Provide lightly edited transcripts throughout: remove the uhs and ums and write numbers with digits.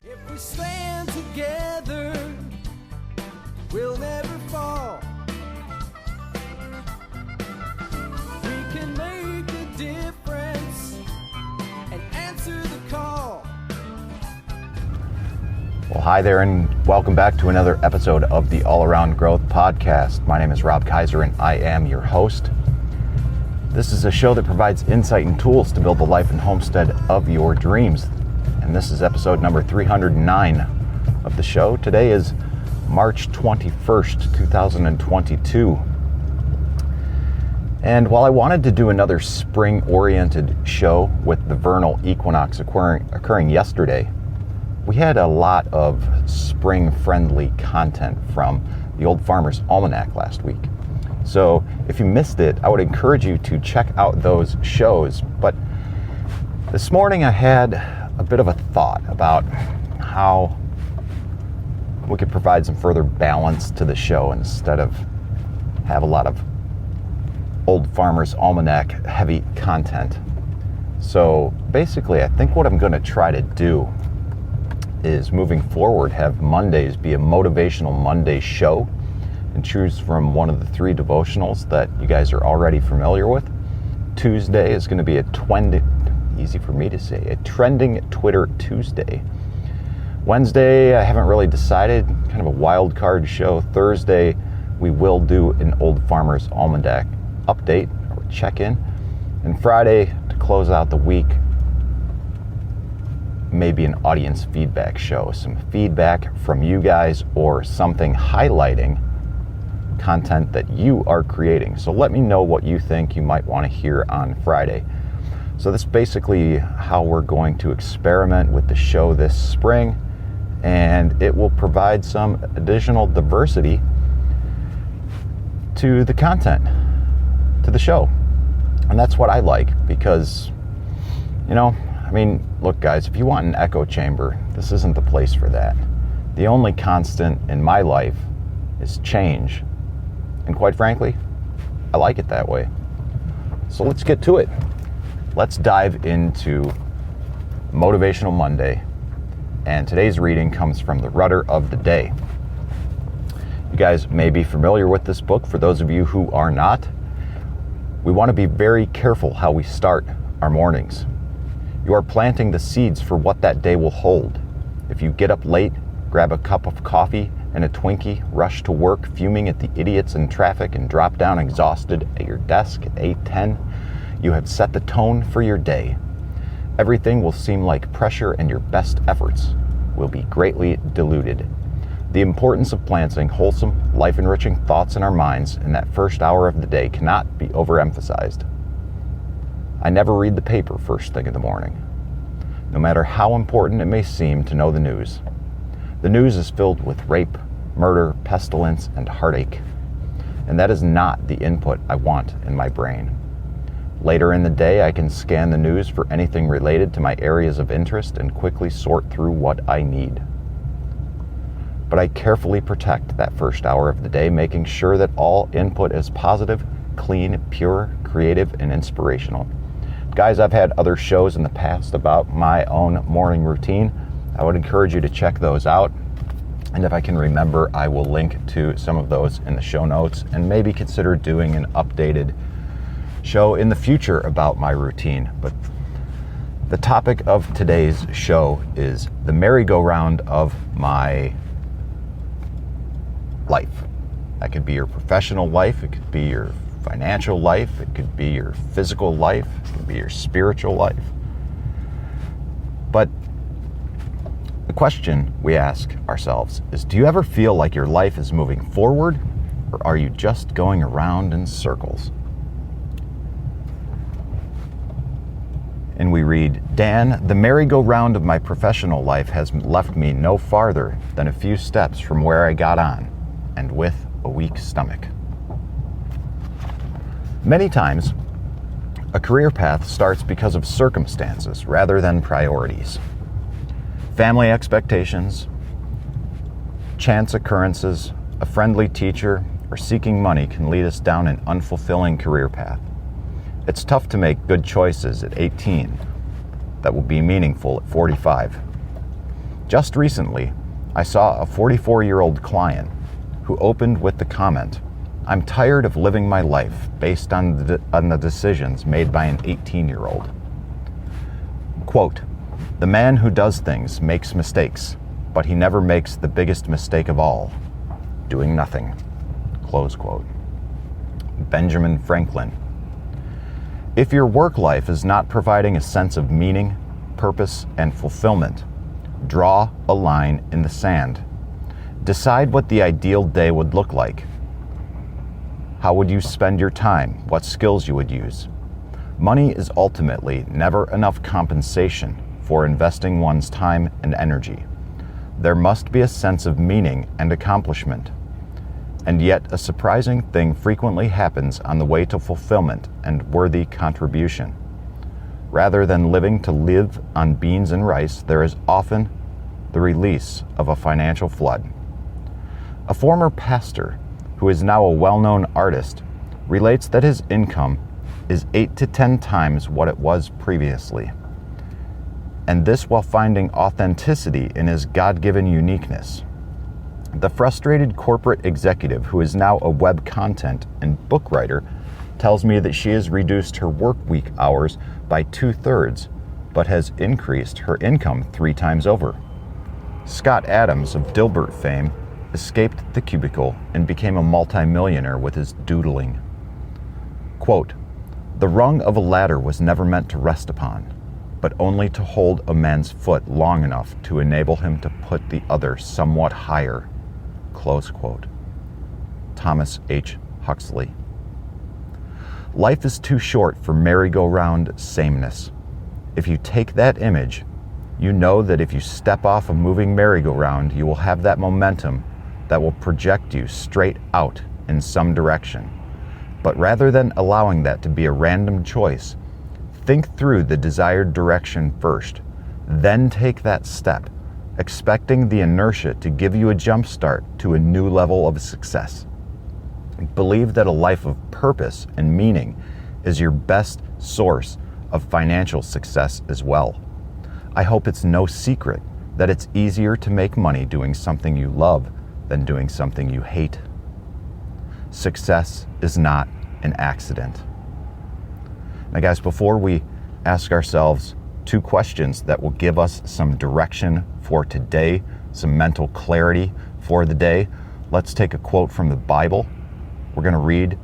If we stand together, we'll never fall. We can make a difference and answer the call. Well, hi there, and welcome back to another episode of the All Around Growth Podcast. My name is Rob Kaiser, and I am your host. This is a show that provides insight and tools to build the life and homestead of your dreams. And this is episode number 309 of the show. Today is March 21st, 2022. And while I wanted to do another spring-oriented show with the vernal equinox occurring yesterday, we had a lot of spring-friendly content from the Old Farmer's Almanac last week. So if you missed it, I would encourage you to check out those shows. But this morning I had a bit of a thought about how we could provide some further balance to the show instead of have a lot of Old Farmer's Almanac heavy content. So basically, I think what I'm going to try to do is moving forward have Mondays be a motivational Monday show and choose from one of the three devotionals that you guys are already familiar with. Tuesday is going to be a trending Twitter Tuesday. Wednesday, I haven't really decided, kind of a wild card show. Thursday, we will do an Old Farmer's Almanac update or check-in. And Friday, to close out the week, maybe an audience feedback show. Some feedback from you guys or something highlighting content that you are creating. So let me know what you think you might want to hear on Friday. So this is basically how we're going to experiment with the show this spring, and it will provide some additional diversity to the content, to the show. And that's what I like because, look guys, if you want an echo chamber, this isn't the place for that. The only constant in my life is change. And quite frankly, I like it that way. So let's get to it. Let's dive into Motivational Monday. And today's reading comes from the Rudder of the Day. You guys may be familiar with this book. For those of you who are not, we want to be very careful how we start our mornings. You are planting the seeds for what that day will hold. If you get up late, grab a cup of coffee and a Twinkie, rush to work fuming at the idiots in traffic, and drop down exhausted at your desk at 8:10, you have set the tone for your day. Everything will seem like pressure and your best efforts will be greatly diluted. The importance of planting wholesome, life-enriching thoughts in our minds in that first hour of the day cannot be overemphasized. I never read the paper first thing in the morning, no matter how important it may seem to know the news. The news is filled with rape, murder, pestilence, and heartache, and that is not the input I want in my brain. Later in the day, I can scan the news for anything related to my areas of interest and quickly sort through what I need. But I carefully protect that first hour of the day, making sure that all input is positive, clean, pure, creative, and inspirational. Guys, I've had other shows in the past about my own morning routine. I would encourage you to check those out. And if I can remember, I will link to some of those in the show notes and maybe consider doing an updated show in the future about my routine. But the topic of today's show is the merry-go-round of my life. That could be your professional life, it could be your financial life, it could be your physical life, it could be your spiritual life. But the question we ask ourselves is, do you ever feel like your life is moving forward, or are you just going around in circles? And we read, Dan, the merry-go-round of my professional life has left me no farther than a few steps from where I got on, and with a weak stomach. Many times, a career path starts because of circumstances rather than priorities. Family expectations, chance occurrences, a friendly teacher, or seeking money can lead us down an unfulfilling career path. It's tough to make good choices at 18 that will be meaningful at 45. Just recently, I saw a 44-year-old client who opened with the comment, "I'm tired of living my life based on the decisions made by an 18-year-old. Quote, "The man who does things makes mistakes, but he never makes the biggest mistake of all, doing nothing." Close quote. Benjamin Franklin. If your work life is not providing a sense of meaning, purpose, and fulfillment, draw a line in the sand. Decide what the ideal day would look like. How would you spend your time? What skills you would use? Money is ultimately never enough compensation for investing one's time and energy. There must be a sense of meaning and accomplishment. And yet a surprising thing frequently happens on the way to fulfillment and worthy contribution. Rather than living to live on beans and rice, there is often the release of a financial flood. A former pastor, who is now a well-known artist, relates that his income is 8 to 10 times what it was previously. And this while finding authenticity in his God-given uniqueness. The frustrated corporate executive, who is now a web content and book writer, tells me that she has reduced her work week hours by 2/3, but has increased her income 3 times over. Scott Adams of Dilbert fame escaped the cubicle and became a multimillionaire with his doodling. Quote, "The rung of a ladder was never meant to rest upon, but only to hold a man's foot long enough to enable him to put the other somewhat higher." Close quote. Thomas H. Huxley. Life is too short for merry-go-round sameness. If you take that image, you know that if you step off a moving merry-go-round, you will have that momentum that will project you straight out in some direction. But rather than allowing that to be a random choice, think through the desired direction first, then take that step, expecting the inertia to give you a jump start to a new level of success. Believe that a life of purpose and meaning is your best source of financial success as well. I hope it's no secret that it's easier to make money doing something you love than doing something you hate. Success is not an accident. Now guys, before we ask ourselves 2 questions that will give us some direction for today, some mental clarity for the day, let's take a quote from the Bible. We're going to read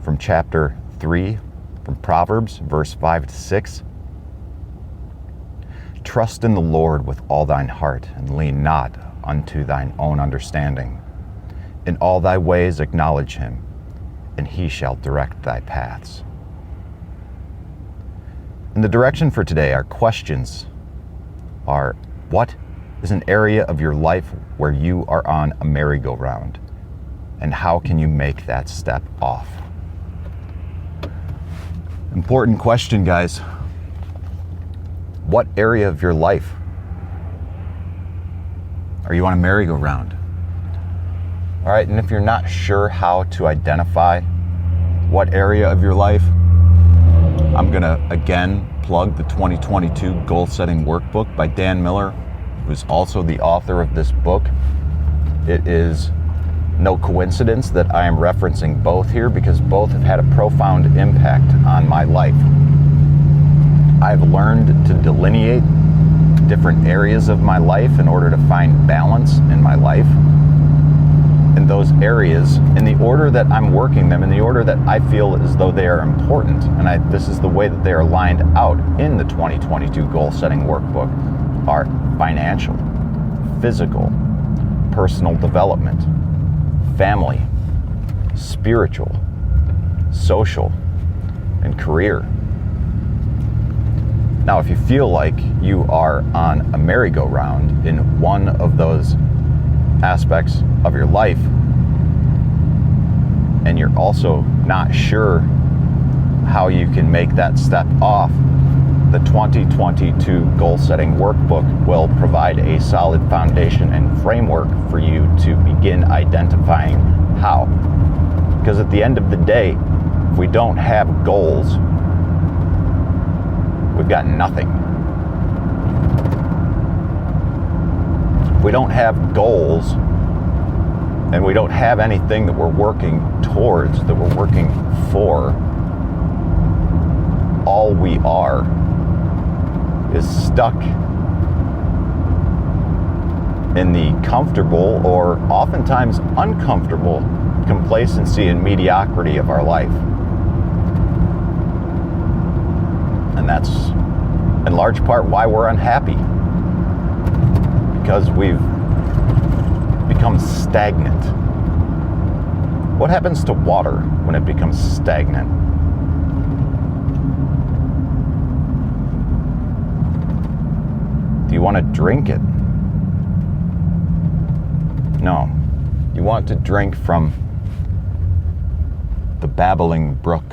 from chapter 3, from Proverbs, verse 5 to 6. "Trust in the Lord with all thine heart, and lean not unto thine own understanding. In all thy ways acknowledge him, and he shall direct thy paths." And the direction for today, our questions are, what is an area of your life where you are on a merry-go-round? And how can you make that step off? Important question, guys. What area of your life are you on a merry-go-round? All right, and if you're not sure how to identify what area of your life, I'm gonna again plug the 2022 Goal Setting Workbook by Dan Miller, who's also the author of this book. It is no coincidence that I am referencing both here because both have had a profound impact on my life. I've learned to delineate different areas of my life in order to find balance in my life. And those areas, in the order that I'm working them, in the order that I feel as though they are important, and this is the way that they are lined out in the 2022 Goal Setting Workbook, are financial, physical, personal development, family, spiritual, social, and career. Now, if you feel like you are on a merry-go-round in one of those aspects of your life, and you're also not sure how you can make that step off, the 2022 Goal Setting Workbook will provide a solid foundation and framework for you to begin identifying how. Because at the end of the day, if we don't have goals, we've got nothing. we don't have goals, and we don't have anything that we're working towards, that we're working for, all we are is stuck in the comfortable, or oftentimes uncomfortable, complacency and mediocrity of our life. And that's in large part why we're unhappy, because we've become stagnant. What happens to water when it becomes stagnant? Do you want to drink it? No. You want to drink from the babbling brook.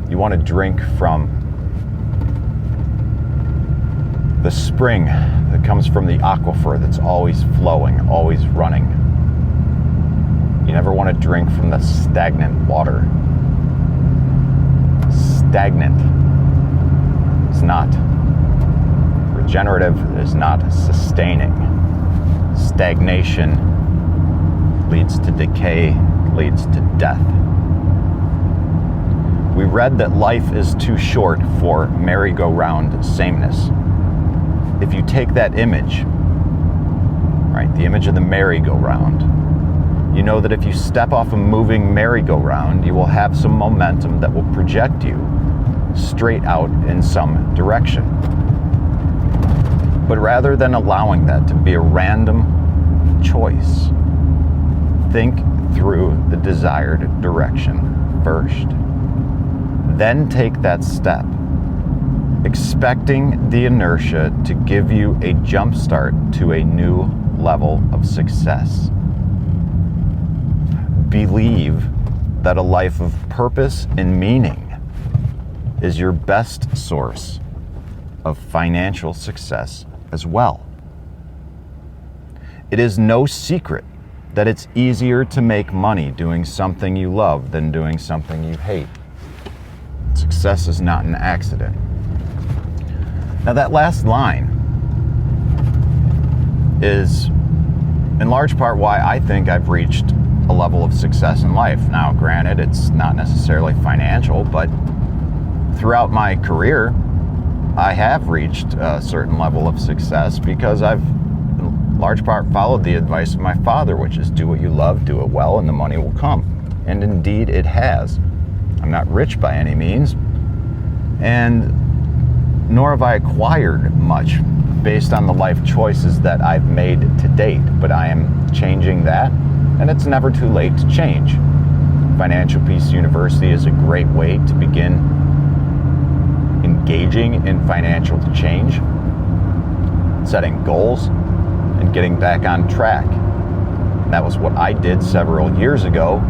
You want to drink from the spring that comes from the aquifer that's always flowing, always running. You never want to drink from the stagnant water. Stagnant is not regenerative, it is not sustaining. Stagnation leads to decay, leads to death. We read that life is too short for merry-go-round sameness. If you take that image, right, the image of the merry-go-round, you know that if you step off a moving merry-go-round, you will have some momentum that will project you straight out in some direction. But rather than allowing that to be a random choice, think through the desired direction first. Then take that step, expecting the inertia to give you a jump start to a new level of success. Believe that a life of purpose and meaning is your best source of financial success as well. It is no secret that it's easier to make money doing something you love than doing something you hate. Success is not an accident. Now, that last line is in large part why I think I've reached a level of success in life. Now, granted, it's not necessarily financial, but throughout my career, I have reached a certain level of success because I've in large part followed the advice of my father, which is do what you love, do it well, and the money will come. And indeed it has. I'm not rich by any means, and nor have I acquired much based on the life choices that I've made to date, but I am changing that, and it's never too late to change. Financial Peace University is a great way to begin engaging in financial change, setting goals, and getting back on track. That was what I did several years ago,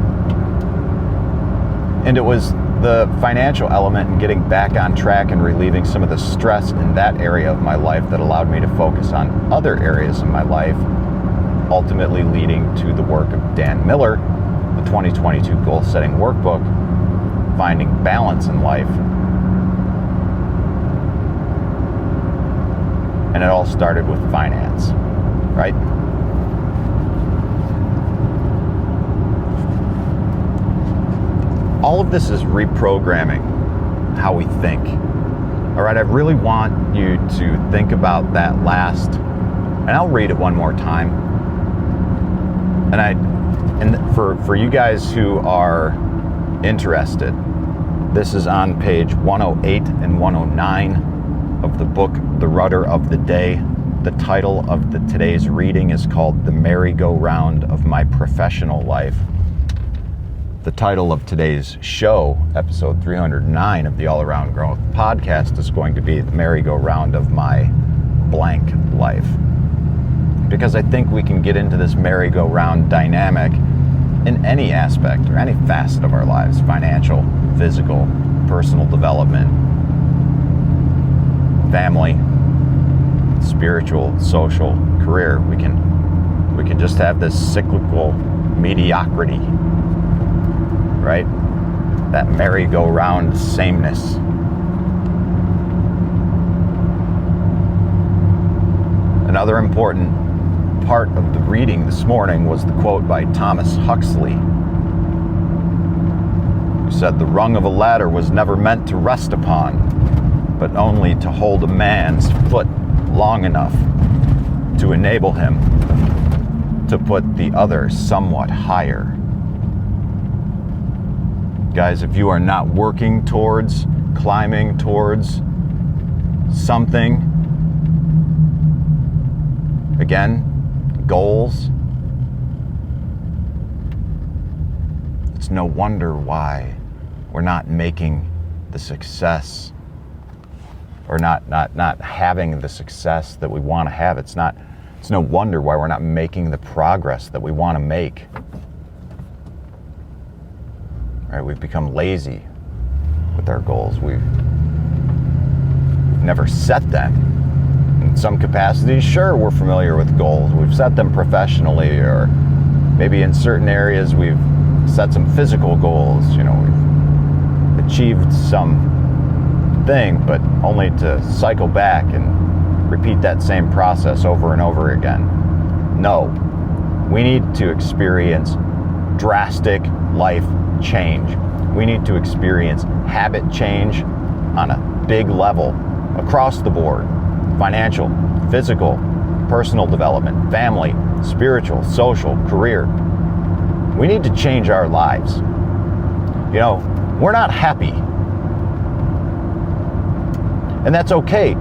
and it was the financial element and getting back on track and relieving some of the stress in that area of my life that allowed me to focus on other areas in my life, ultimately leading to the work of Dan Miller, the 2022 Goal Setting Workbook, Finding Balance in Life. And it all started with finance, right? All of this is reprogramming how we think. All right, I really want you to think about that last, and I'll read it one more time. And for you guys who are interested, this is on page 108 and 109 of the book, The Rudder of the Day. The title of today's reading is called The Merry-Go-Round of My Professional Life. The title of today's show, episode 309 of the All Around Growth podcast, is going to be The Merry-Go-Round of My Blank Life. Because I think we can get into this merry-go-round dynamic in any aspect or any facet of our lives: financial, physical, personal development, family, spiritual, social, career. We can just have this cyclical mediocrity, right? That merry-go-round sameness. Another important part of the reading this morning was the quote by Thomas Huxley, who said, "The rung of a ladder was never meant to rest upon, but only to hold a man's foot long enough to enable him to put the other somewhat higher." Guys, if you are not working towards, climbing towards something, again, goals, it's no wonder why we're not making the success, or not having the success that we want to have. It's no wonder why we're not making the progress that we want to make. Right? We've become lazy with our goals. We've never set them. In some capacities, sure, we're familiar with goals. We've set them professionally, or maybe in certain areas we've set some physical goals. We've achieved some thing, but only to cycle back and repeat that same process over and over again. No, we need to experience drastic life change. We need to experience habit change on a big level across the board: financial, physical, personal development, family, spiritual, social, career. We need to change our lives. We're not happy, and that's okay.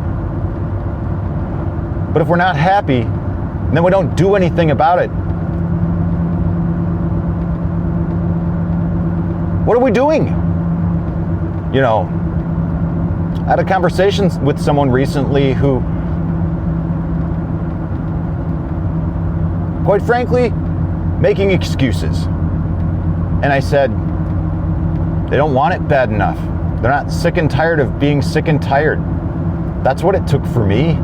But if we're not happy, and then we don't do anything about it, what are we doing? I had a conversation with someone recently who, quite frankly, making excuses. And I said, they don't want it bad enough. They're not sick and tired of being sick and tired. That's what it took for me.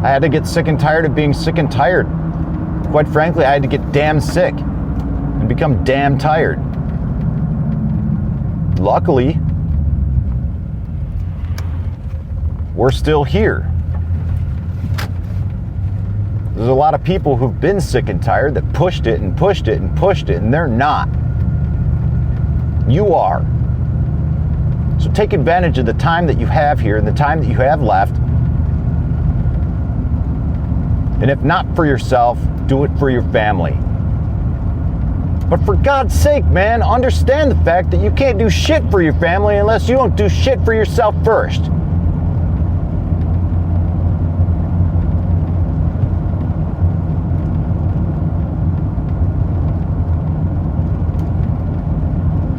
I had to get sick and tired of being sick and tired. Quite frankly, I had to get damn sick and become damn tired. Luckily, we're still here. There's a lot of people who've been sick and tired that pushed it and pushed it and pushed it, and they're not. You are. So take advantage of the time that you have here and the time that you have left. And if not for yourself, do it for your family. But for God's sake, man, understand the fact that you can't do shit for your family unless you don't do shit for yourself first.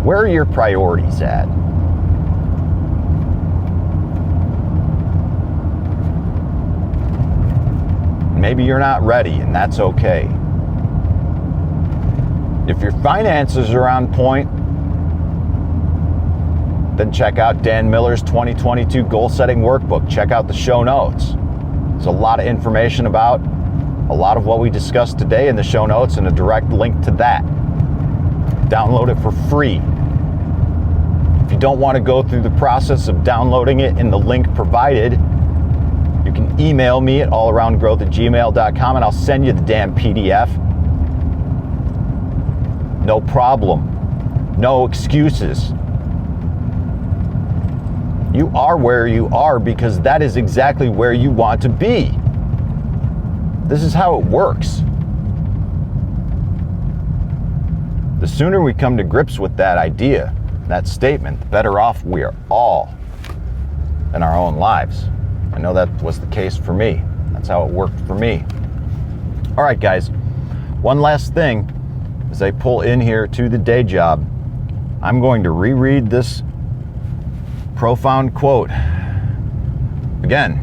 Where are your priorities at? Maybe you're not ready, and that's okay. If your finances are on point, then check out Dan Miller's 2022 Goal Setting Workbook. Check out the show notes. There's a lot of information about a lot of what we discussed today in the show notes, and a direct link to that. Download it for free. If you don't want to go through the process of downloading it in the link provided, you can email me at allaroundgrowth@gmail.com and I'll send you the damn PDF. No problem. No excuses. You are where you are because that is exactly where you want to be. This is how it works. The sooner we come to grips with that idea, that statement, the better off we are all in our own lives. I know that was the case for me. That's how it worked for me. All right, guys. One last thing as I pull in here to the day job. I'm going to reread this profound quote. Again,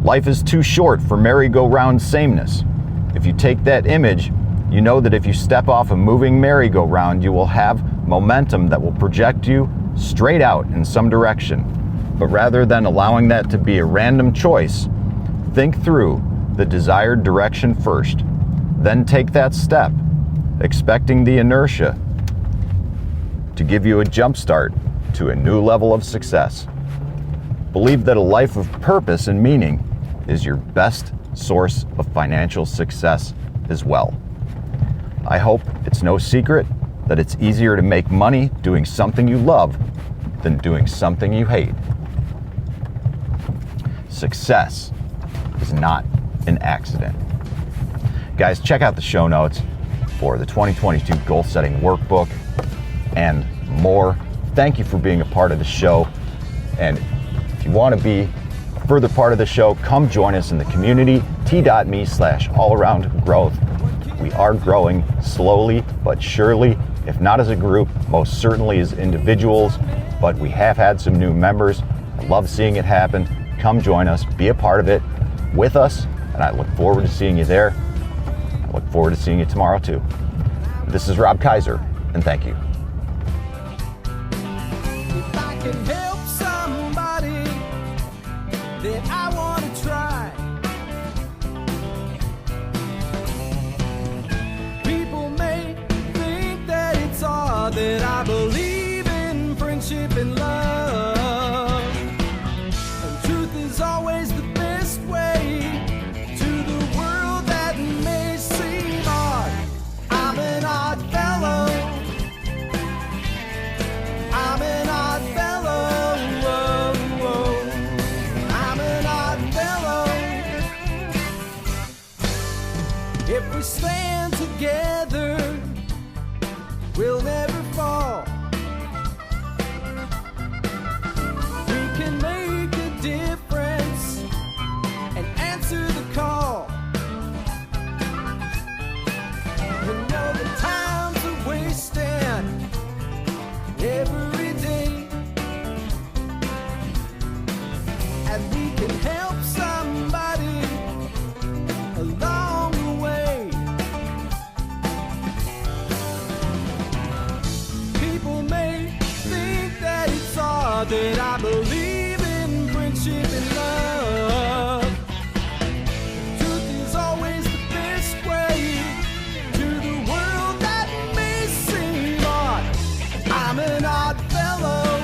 life is too short for merry-go-round sameness. If you take that image, you know that if you step off a moving merry-go-round, you will have momentum that will project you straight out in some direction. But rather than allowing that to be a random choice, think through the desired direction first. Then take that step, expecting the inertia to give you a jump start to a new level of success. Believe that a life of purpose and meaning is your best source of financial success as well. I hope it's no secret that it's easier to make money doing something you love than doing something you hate. Success is not an accident. Guys, check out the show notes for the 2022 goal setting workbook and more. Thank you for being a part of the show. And if you want to be a further part of the show, come join us in the community, t.me/allaroundgrowth. We are growing slowly but surely, if not as a group, most certainly as individuals, but we have had some new members. I love seeing it happen. Come join us, be a part of it with us, and I look forward to seeing you there. I look forward to seeing you tomorrow too. This is Rob Kaiser, and thank you. If I can help somebody, then I want to try. People may think that it's odd that I believe in friendship and love. And truth is always the best way to the world that may seem odd. I'm an odd fellow. I'm an odd fellow. Whoa, whoa. I'm an odd fellow. If we stand together, we'll never fall. We can make a difference and answer the call. You know the times are wasting every day, and we can help somebody along the way. People may think that it's odd that I believe in friendship and love. Truth is always the best way to the world that may seem odd. I'm an odd fellow.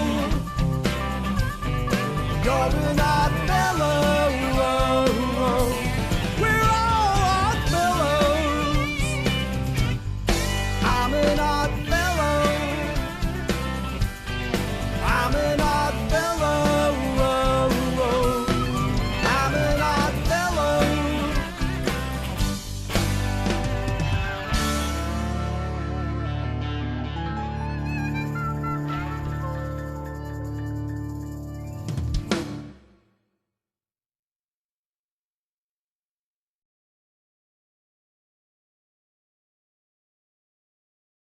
You're an odd